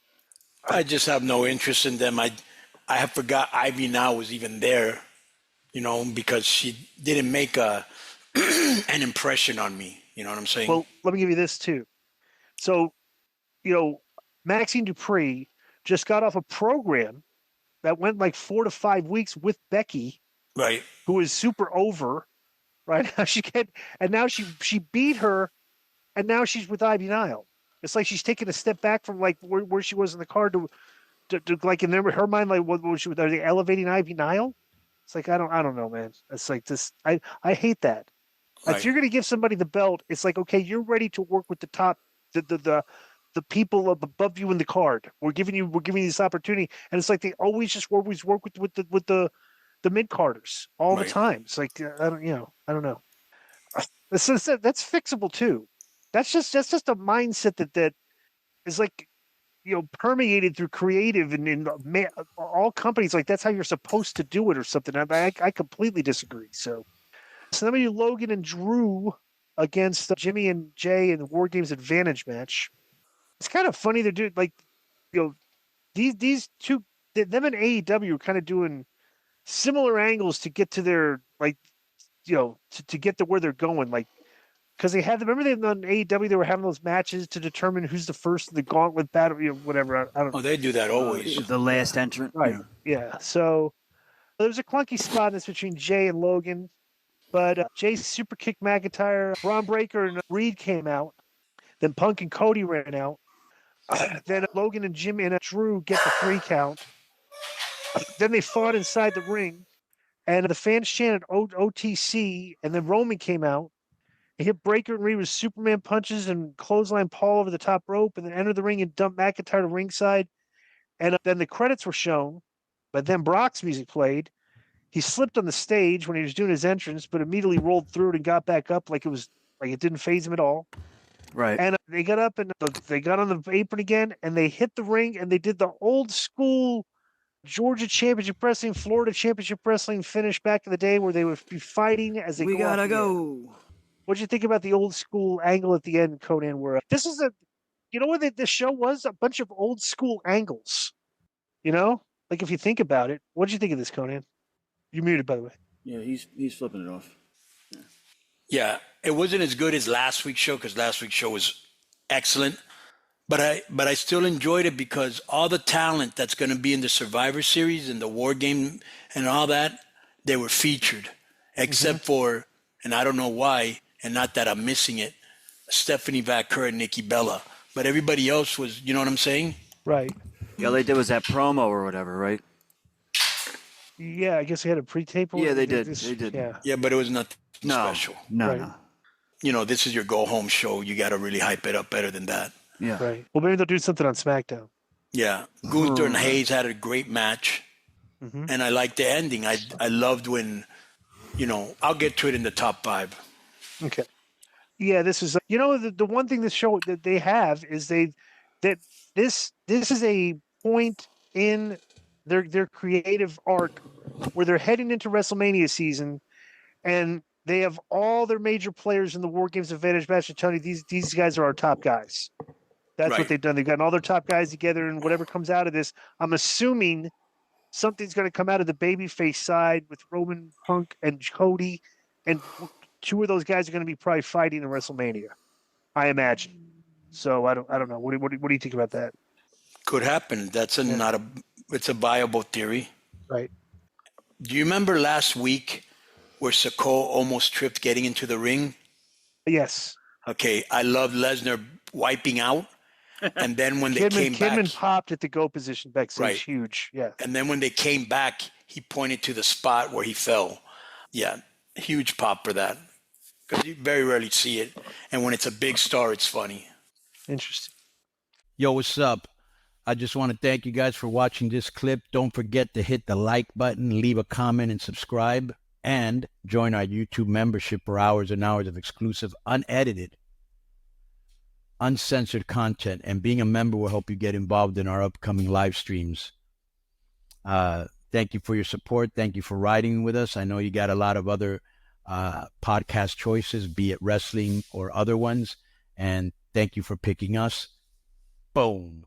Speaker 3: I just have no interest in them. I have forgot Ivy now was even there, because she didn't make an impression on me. You know what I'm saying?
Speaker 2: Well, let me give you this too. So, Maxine Dupree just got off a program that went like 4 to 5 weeks with Becky,
Speaker 3: right,
Speaker 2: who is super over. Right now now she beat her, and now she's with Ivy Nile. It's like she's taking a step back from like where she was in the card to like in her mind, like what was are they elevating Ivy Nile? It's like I don't know, man. It's like this. I hate that. Like, if you're going to give somebody the belt, it's like, okay, you're ready to work with the top, the people above you in the card. We're giving you this opportunity, and it's like they always work with the mid carders all the time. It's like I don't know. That's fixable too. That's just a mindset that is like permeated through creative and in all companies. Like that's how you're supposed to do it or something. I completely disagree. So then we do Logan and Drew against Jimmy and Jay in the War Games Advantage match. It's kind of funny they're doing these two, them and AEW are kind of doing similar angles to get to their to get to where they're going. Like, because they had remember they on AEW they were having those matches to determine who's the first in the gauntlet battle, whatever. I don't know.
Speaker 3: Oh, they do that always.
Speaker 4: The last entrant,
Speaker 2: right? Yeah. So there was a clunky spot in this between Jay and Logan. But Jay super kicked McIntyre. Braun Breaker and Reed came out. Then Punk and Cody ran out. Then Logan and Jimmy and Drew get the 3 count. Then they fought inside the ring. And the fans chanted OTC. And then Roman came out. He hit Breaker and Reed with Superman punches and clothesline Paul over the top rope. And then entered the ring and dumped McIntyre to ringside. And then the credits were shown. But then Brock's music played. He slipped on the stage when he was doing his entrance, but immediately rolled through it and got back up like it didn't faze him at all.
Speaker 4: Right.
Speaker 2: And they got up and they got on the apron again, and they hit the ring, and they did the old school Georgia Championship Wrestling, Florida Championship Wrestling finish back in the day where they would be fighting as they
Speaker 4: gotta go.
Speaker 2: What'd you think about the old school angle at the end, Conan? Where this is what this show was? A bunch of old school angles. Like if you think about it, what'd you think of this, Conan? You're muted, by the way.
Speaker 4: Yeah, he's flipping it off.
Speaker 3: Yeah, it wasn't as good as last week's show because last week's show was excellent. But I still enjoyed it because all the talent that's going to be in the Survivor Series and the War Game and all that, they were featured. Except for, and I don't know why, and not that I'm missing it, Stephanie Vaquer and Nikki Bella. But everybody else was, you know what I'm saying?
Speaker 2: Right.
Speaker 4: Yeah, all they did was that promo or whatever, right?
Speaker 2: Yeah, I guess they had a pre-tape.
Speaker 4: Yeah, they did. They did.
Speaker 3: Yeah, but it was nothing special.
Speaker 4: No.
Speaker 3: This is your go-home show. You got to really hype it up better than that.
Speaker 4: Yeah.
Speaker 2: Right. Well, maybe they'll do something on SmackDown.
Speaker 3: Yeah. Gunther and Hayes had a great match. And I liked the ending. I loved when, I'll get to it in the top 5.
Speaker 2: Okay. Yeah, this is the one thing this show that they have is that this is a point in their creative arc where they're heading into WrestleMania season, and they have all their major players in the War Games Advantage match to tell you these guys are our top guys. That's what they've done. They've gotten all their top guys together, and whatever comes out of this, I'm assuming something's going to come out of the babyface side with Roman, Punk, and Cody, and 2 of those guys are going to be probably fighting in WrestleMania, I imagine. So I don't know. What do you think about that?
Speaker 3: Could happen. That's it's a viable theory.
Speaker 2: Right.
Speaker 3: Do you remember last week where Sikoa almost tripped getting into the ring?
Speaker 2: Yes.
Speaker 3: Okay, I loved Lesnar wiping out. And then when they came back...
Speaker 2: Kidman popped at the go position backstage.
Speaker 3: Right.
Speaker 2: Huge, yeah.
Speaker 3: And then when they came back, he pointed to the spot where he fell. Yeah, huge pop for that. Because you very rarely see it. And when it's a big star, it's funny.
Speaker 2: Interesting.
Speaker 5: Yo, what's up? I just want to thank you guys for watching this clip. Don't forget to hit the like button, leave a comment, and subscribe. And join our YouTube membership for hours and hours of exclusive, unedited, uncensored content. And being a member will help you get involved in our upcoming live streams Thank you for your support. Thank you for riding with us. I know you got a lot of other podcast choices, be it wrestling or other ones. And thank you for picking us. Boom.